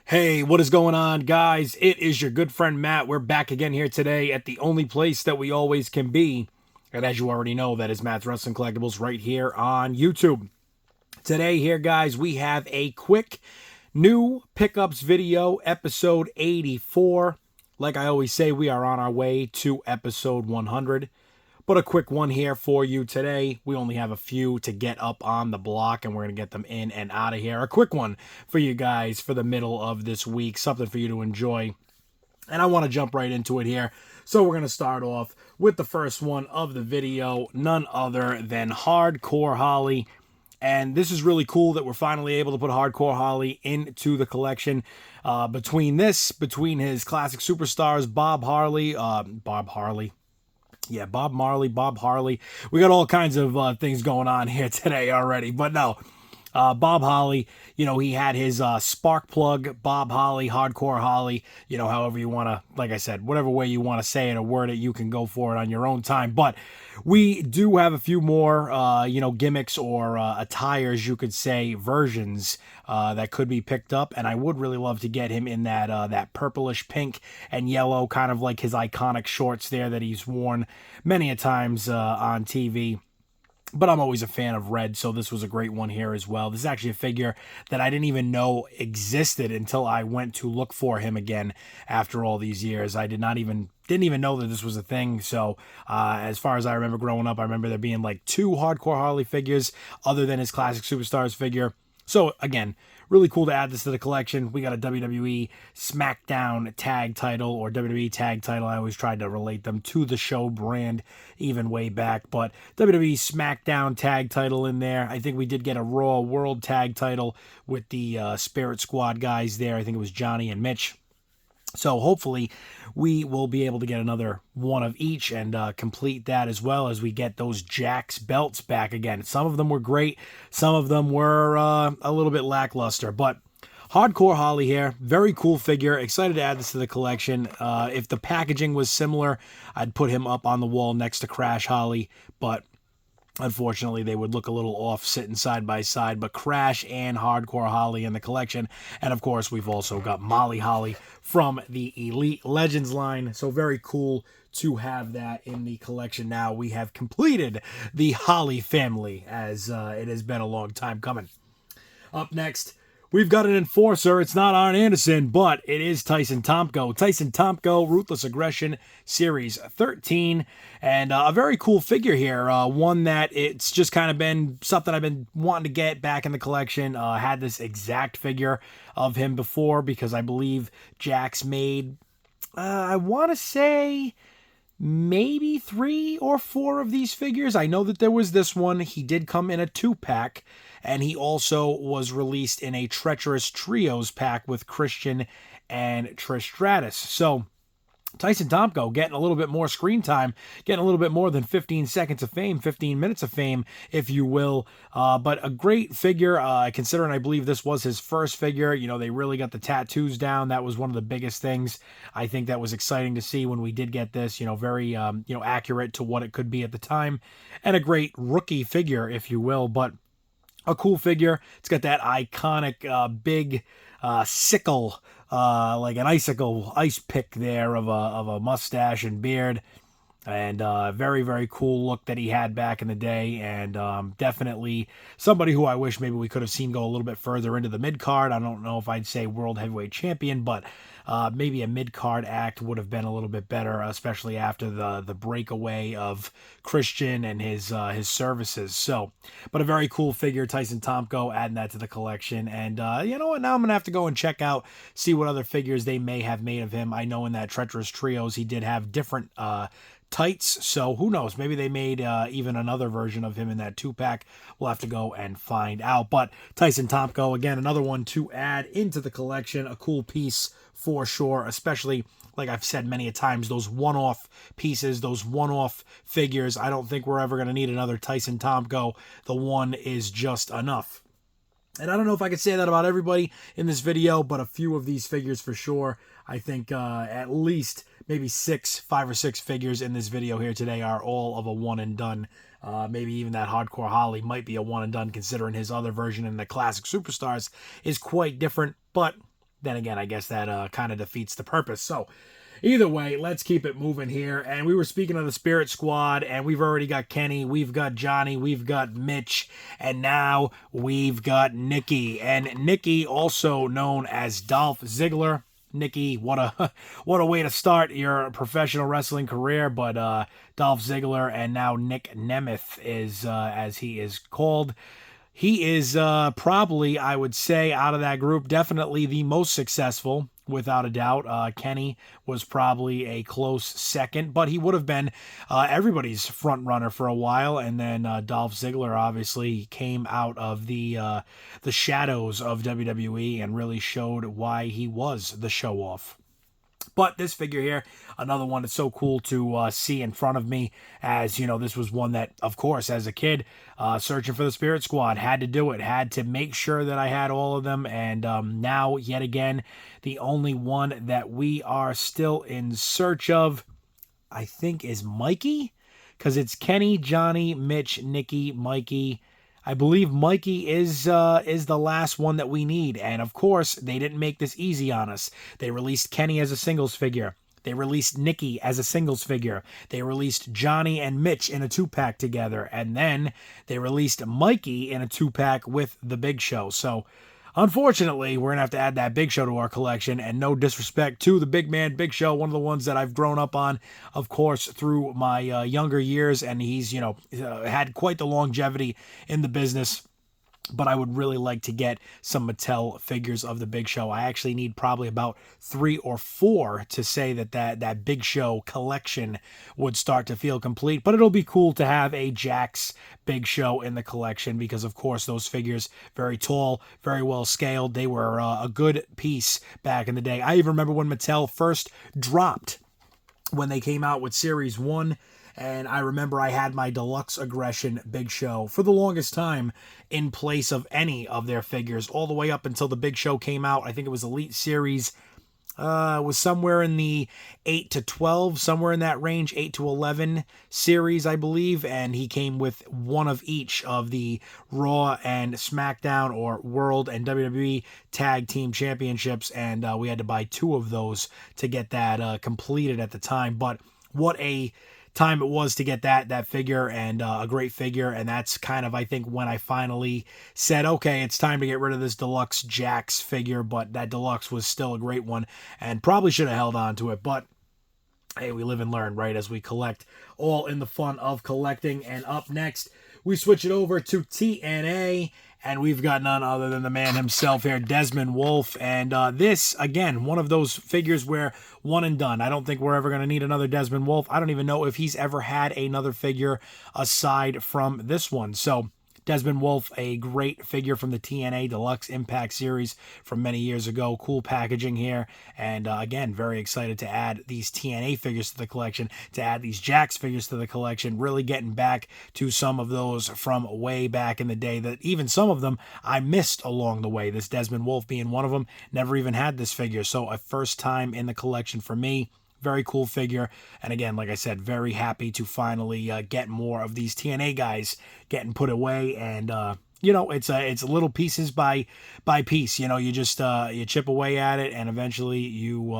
Hey, what is going on, guys? It is your good friend Matt. We're back again here today at the only place that we always can be. And as you already know, that is Matt's Wrestling Collectibles right here on YouTube. Today here, guys, we have a quick new pickups video, episode 84. Like I always say, we are on our way to episode 100. But a quick one here for you today. We only have a few to get up on the block, and we're going to get them in and out of here. A quick one for you guys for the middle of this week. Something for you to enjoy. And I want to jump right into it here. So we're going to start off with the first one of the video. None other than Hardcore Holly. And this is really cool that we're finally able to put Hardcore Holly into the collection. Between his classic superstars, Bob Marley. Bob Harley. We got all kinds of things going on here today already. But no, Bob Holly, he had his spark plug, Bob Holly, Hardcore Holly, however you want to, like I said, whatever way you want to say it or word it, you can go for it on your own time. But we do have a few more, gimmicks or attires, you could say, versions that could be picked up. And I would really love to get him in that purplish pink and yellow, kind of like his iconic shorts there that he's worn many a times on TV. But I'm always a fan of red, so this was a great one here as well. This is actually a figure that I didn't even know existed until I went to look for him again after all these years. I didn't even know that this was a thing. So as far as I remember growing up, I remember there being like 2 Hardcore Harley figures other than his Classic Superstars figure. So again, really cool to add this to the collection. We got a WWE SmackDown tag title or WWE tag title. I always tried to relate them to the show brand even way back. But WWE SmackDown tag title in there. I think we did get a Raw World tag title with the Spirit Squad guys there. I think it was Johnny and Mitch. So hopefully we will be able to get another one of each and complete that as well as we get those Jax belts back again. Some of them were great. Some of them were a little bit lackluster. But Hardcore Holly here. Very cool figure. Excited to add this to the collection. If the packaging was similar, I'd put him up on the wall next to Crash Holly. But unfortunately, they would look a little off sitting side by side, but Crash and Hardcore Holly in the collection. And of course, we've also got Molly Holly from the Elite Legends line. So very cool to have that in the collection now. We have completed the Holly family, as it has been a long time coming. Up next, we've got an enforcer. It's not Arn Anderson, but it is Tyson Tomko. Tyson Tomko, Ruthless Aggression, Series 13. And a very cool figure here. One that it's just kind of been something I've been wanting to get back in the collection. Had this exact figure of him before because I believe Jax made, I want to say, maybe 3 or 4 of these figures. I know that there was this one. He did come in a 2-pack. And he also was released in a Treacherous Trios pack with Christian and Trish Stratus. So Tyson Tomko getting a little bit more screen time, getting a little bit more than 15 seconds of fame, 15 minutes of fame, if you will. But a great figure, considering I believe this was his first figure. They really got the tattoos down. That was one of the biggest things. I think that was exciting to see when we did get this, very, accurate to what it could be at the time. And a great rookie figure, if you will. But a cool figure. It's got that iconic big sickle, like an ice pick there of a mustache and beard. And very, very cool look that he had back in the day. And definitely somebody who I wish maybe we could have seen go a little bit further into the mid-card. I don't know if I'd say World Heavyweight Champion, but maybe a mid-card act would have been a little bit better, especially after the breakaway of Christian and his services. So, but a very cool figure, Tyson Tomko, adding that to the collection. And you know what? Now I'm going to have to go and check out, see what other figures they may have made of him. I know in that Treacherous Trios, he did have different tights, so who knows, maybe they made even another version of him in that 2-pack. We'll have to go and find out. But Tyson Tomko, again, another one to add into the collection. A cool piece for sure, especially like I've said many a times, those one-off pieces, those one-off figures. I don't think we're ever going to need another Tyson Tomko. The one is just enough. And I don't know if I could say that about everybody in this video, but a few of these figures for sure. I think at least maybe 5 or 6 figures in this video here today are all of a one and done. Maybe even that Hardcore Holly might be a one and done, considering his other version in the Classic Superstars is quite different. But then again, I guess that kind of defeats the purpose. So either way, let's keep it moving here. And we were speaking of the Spirit Squad, and we've already got Kenny, we've got Johnny, we've got Mitch, and now we've got Nikki. And Nikki, also known as Dolph Ziggler. Nikki, what a what a way to start your professional wrestling career. But Dolph Ziggler, and now Nick Nemeth is as he is called. He is probably, I would say, out of that group, definitely the most successful, without a doubt. Kenny was probably a close second, but he would have been everybody's front runner for a while. And then Dolph Ziggler obviously came out of the shadows of WWE and really showed why he was the show off. But this figure here, another one that's so cool to see in front of me, as, you know, this was one that, of course, as a kid, searching for the Spirit Squad, had to do it, had to make sure that I had all of them, and now, yet again, the only one that we are still in search of, I think, is Mikey, because it's Kenny, Johnny, Mitch, Nikki, Mikey. I believe Mikey is the last one that we need. And of course, they didn't make this easy on us. They released Kenny as a singles figure. They released Nikki as a singles figure. They released Johnny and Mitch in a 2-pack together. And then they released Mikey in a 2-pack with the Big Show. So unfortunately, we're going to have to add that Big Show to our collection, and no disrespect to the big man Big Show, one of the ones that I've grown up on, of course, through my younger years, and he's, you know, had quite the longevity in the business. But I would really like to get some Mattel figures of the Big Show. I actually need probably about 3 or 4 to say that Big Show collection would start to feel complete. But it'll be cool to have a Jakks Big Show in the collection because, of course, those figures, very tall, very well scaled. They were a good piece back in the day. I even remember when Mattel first dropped, when they came out with Series 1. And I remember I had my Deluxe Aggression Big Show for the longest time in place of any of their figures, all the way up until the Big Show came out. I think it was Elite Series. It was somewhere in the 8 to 12, somewhere in that range, 8 to 11 series, I believe. And he came with one of each of the Raw and SmackDown, or World and WWE Tag Team Championships. And we had to buy 2 of those to get that completed at the time. But what a time it was to get that figure, and a great figure. And that's kind of, I think, when I finally said, okay, it's time to get rid of this Deluxe Jakks figure. But that Deluxe was still a great one and probably should have held on to it. But hey, we live and learn, right, as we collect, all in the fun of collecting. And up next, we switch it over to TNA, and we've got none other than the man himself here, Desmond Wolfe. And this, again, one of those figures where one and done. I don't think we're ever going to need another Desmond Wolfe. I don't even know if he's ever had another figure aside from this one. So Desmond Wolfe, a great figure from the TNA Deluxe Impact series from many years ago. Cool packaging here. And again, very excited to add these TNA figures to the collection, to add these Jakks figures to the collection, really getting back to some of those from way back in the day that even some of them I missed along the way. This Desmond Wolfe being one of them, never even had this figure. So a first time in the collection for me. Very cool figure. And again, like I said, very happy to finally get more of these TNA guys getting put away. And, you know, it's little pieces by piece. You know, you just you chip away at it, and eventually you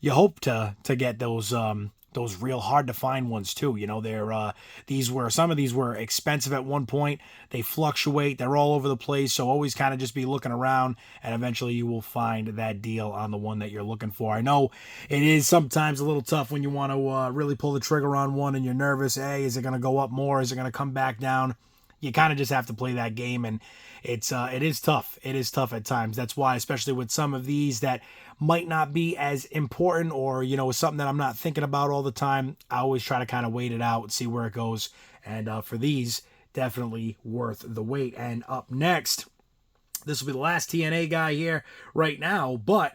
hope to get those real hard to find ones too. You know, some of these were expensive at one point. They fluctuate. They're all over the place. So always kind of just be looking around, and eventually you will find that deal on the one that you're looking for. I know it is sometimes a little tough when you want to really pull the trigger on one and you're nervous. Hey, is it going to go up more? Is it going to come back down? You kind of just have to play that game, and it is tough. It is tough at times. That's why, especially with some of these that might not be as important, or, you know, something that I'm not thinking about all the time, I always try to kind of wait it out and see where it goes. And for these, definitely worth the wait. And up next, this will be the last TNA guy here right now, but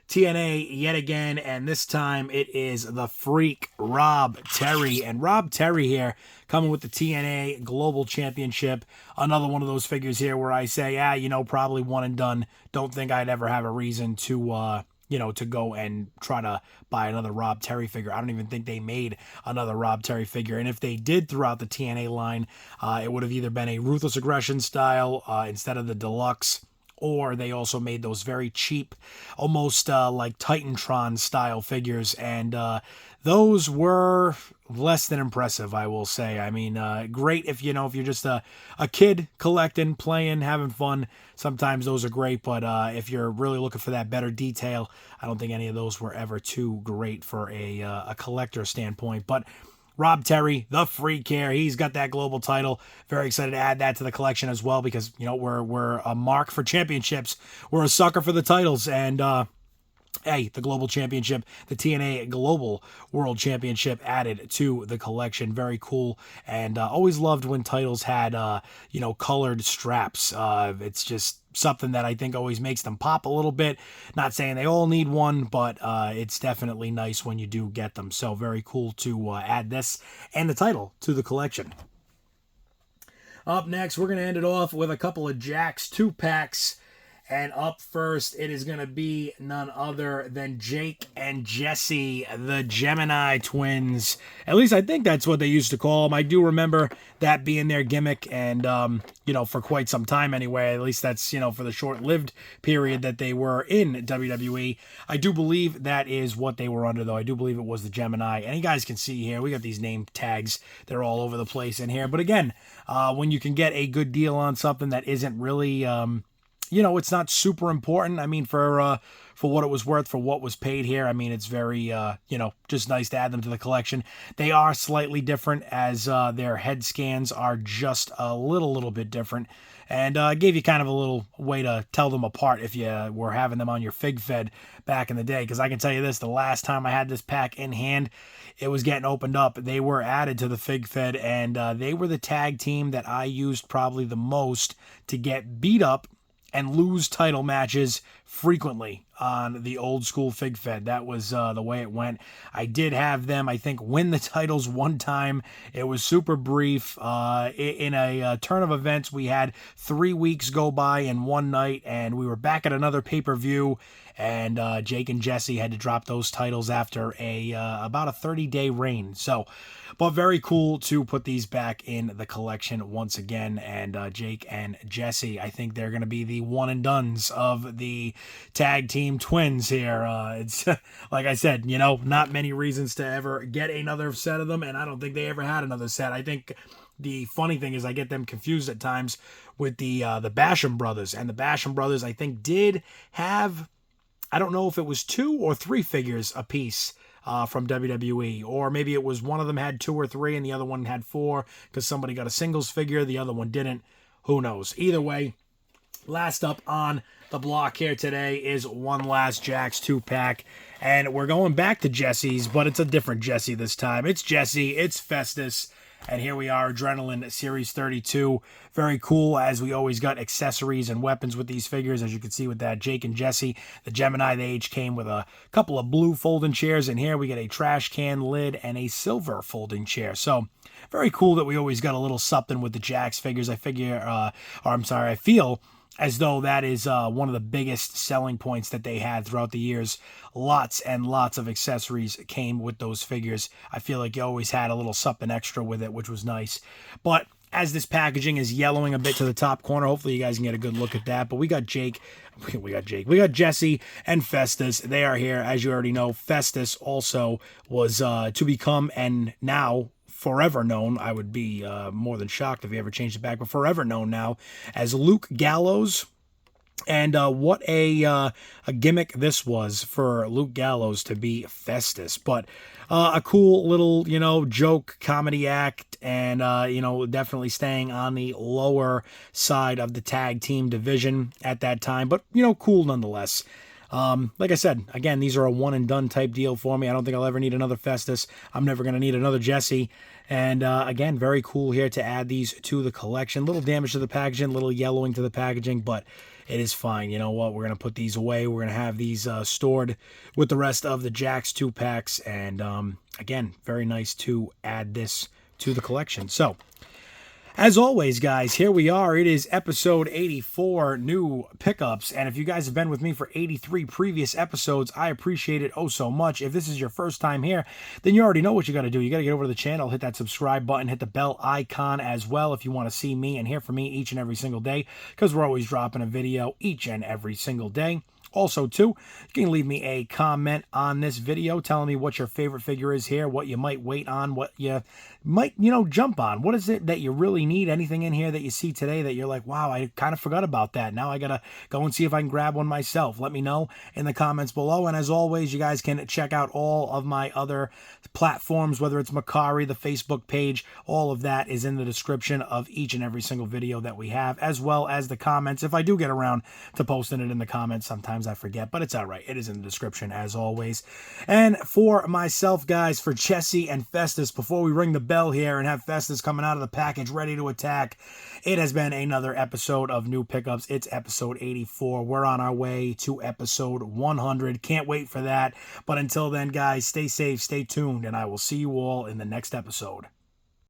TNA yet again, and this time it is the Freak Rob Terry. And Rob Terry here coming with the TNA Global Championship. Another one of those figures here where I say, you know, probably one and done. Don't think I'd ever have a reason to you know, to go and try to buy another Rob Terry figure. I don't even think they made another Rob Terry figure. And if they did throughout the TNA line, it would have either been a Ruthless Aggression style instead of the Deluxe, or they also made those very cheap, almost like Titantron style figures, and those were less than impressive, I will say. I mean, great if if you're just a kid collecting, playing, having fun. Sometimes those are great, but if you're really looking for that better detail, I don't think any of those were ever too great for a collector standpoint. But Rob Terry, the freak here, he's got that global title. Very excited to add that to the collection as well, because we're a mark for championships. We're a sucker for the titles, and hey, the Global Championship, the TNA Global World Championship added to the collection. Very cool. And always loved when titles had, colored straps. It's just something that I think always makes them pop a little bit. Not saying they all need one, but it's definitely nice when you do get them. So very cool to add this and the title to the collection. Up next, we're going to end it off with a couple of Jakks 2-packs. And up first, it is going to be none other than Jake and Jesse, the Gemini twins. At least I think that's what they used to call them. I do remember that being their gimmick, and, for quite some time anyway. At least that's, for the short-lived period that they were in WWE. I do believe that is what they were under, though. I do believe it was the Gemini. And you guys can see here, we got these name tags. They're all over the place in here. But again, when you can get a good deal on something that isn't really... it's not super important. I mean, for what it was worth, for what was paid here, I mean, it's very, just nice to add them to the collection. They are slightly different, as their head scans are just a little bit different. And gave you kind of a little way to tell them apart if you were having them on your Fig Fed back in the day. Because I can tell you this, the last time I had this pack in hand, it was getting opened up. They were added to the Fig Fed, and they were the tag team that I used probably the most to get beat up and lose title matches frequently on the old school Fig Fed. That was the way it went. I did have them, I think, win the titles one time. It was super brief. In a turn of events, we had 3 weeks go by in one night, and we were back at another pay-per-view, and Jake and Jesse had to drop those titles after about a 30-day reign. So, but very cool to put these back in the collection once again. And Jake and Jesse, I think they're going to be the one and dones of the tag team twins here. It's like I said, not many reasons to ever get another set of them, and I don't think they ever had another set. I think the funny thing is I get them confused at times with the Basham brothers, and the Basham brothers, I think, did have, I don't know if it was 2 or 3 figures a piece from WWE, or maybe it was one of them had 2 or 3 and the other one had 4 because somebody got a singles figure, the other one didn't. Who knows? Either way, last up on the block here today is one last Jakks 2-pack, and we're going back to Jesse's, but it's a different Jesse this time. It's Jesse, it's Festus, and here we are, Adrenaline Series 32. Very cool, as we always got accessories and weapons with these figures, as you can see with that Jake and Jesse. The Gemini, they each came with a couple of blue folding chairs, and here we get a trash can lid and a silver folding chair. So, very cool that we always got a little something with the Jakks figures. I feel as though that is one of the biggest selling points that they had throughout the years. Lots and lots of accessories came with those figures. I feel like you always had a little something extra with it, which was nice. But as this packaging is yellowing a bit to the top corner, hopefully you guys can get a good look at that. But we got Jesse and Festus. They are here, as you already know. Festus also was to become, and now forever known, I would be more than shocked if he ever changed it back, but forever known now as Luke Gallows. And what a gimmick this was for Luke Gallows to be Festus. But a cool little, joke comedy act, and, definitely staying on the lower side of the tag team division at that time. But, cool nonetheless. Like I said, again, these are a one and done type deal for me. I don't think I'll ever need another Festus. I'm never going to need another Jesse. And again, very cool here to add these to the collection. Little damage to the packaging, little yellowing to the packaging, but it is fine. You know what? We're going to put these away. We're going to have these stored with the rest of the Jakks 2-packs. And again, very nice to add this to the collection. So, As always, guys, here we are. It is episode 84, new pickups. And if you guys have been with me for 83 previous episodes, I appreciate it oh so much. If this is your first time here, then you already know what you got to do. You got to get over to the channel, hit that subscribe button, hit the bell icon as well if you want to see me and hear from me each and every single day, because we're always dropping a video each and every single day. Also, too, you can leave me a comment on this video telling me what your favorite figure is here, what you might wait on, what you might, jump on. What is it that you really need? Anything in here that you see today that you're like, wow, I kind of forgot about that. Now I got to go and see if I can grab one myself. Let me know in the comments below. And as always, you guys can check out all of my other platforms, whether it's MERCARI, the Facebook page, all of that is in the description of each and every single video that we have, as well as the comments. If I do get around to posting it in the comments, sometimes I forget, but it's all right. It is in the description as always. And for myself, guys, for Jesse and Festus, before we ring the bell here and have Festus coming out of the package ready to attack, it has been another episode of New Pickups. It's episode 84. We're on our way to episode 100. Can't wait for that. But until then, guys, stay safe, stay tuned, and I will see you all in the next episode.